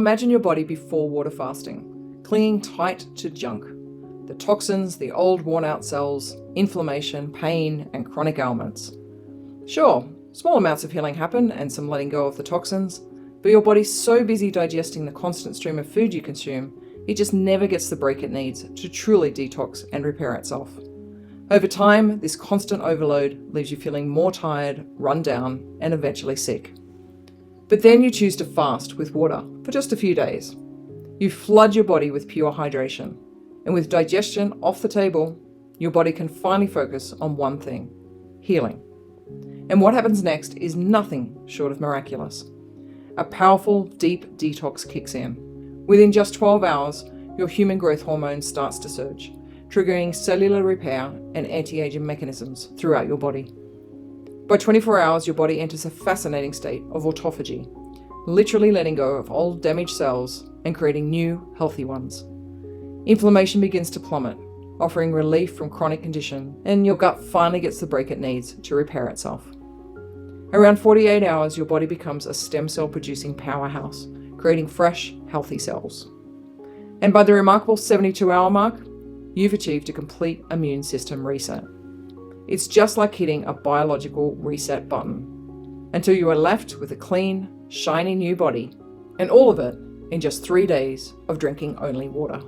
Imagine your body before water fasting, clinging tight to junk. The toxins, the old worn out cells, inflammation, pain, and chronic ailments. Sure, small amounts of healing happen and some letting go of the toxins, but your body's so busy digesting the constant stream of food you consume, it just never gets the break it needs to truly detox and repair itself. Over time, this constant overload leaves you feeling more tired, run down, and eventually sick. But then you choose to fast with water for just a few days. You flood your body with pure hydration, and with digestion off the table, your body can finally focus on one thing: healing. And what happens next is nothing short of miraculous. A powerful, deep detox kicks in. Within just 12 hours, your human growth hormone starts to surge, triggering cellular repair and anti-aging mechanisms throughout your body. By 24 hours, your body enters a fascinating state of autophagy, literally letting go of old damaged cells and creating new, healthy ones. Inflammation begins to plummet, offering relief from chronic condition, and your gut finally gets the break it needs to repair itself. Around 48 hours, your body becomes a stem cell producing powerhouse, creating fresh, healthy cells. And by the remarkable 72-hour mark, you've achieved a complete immune system reset. It's just like hitting a biological reset button, until you are left with a clean, shiny new body, and all of it in just 3 days of drinking only water.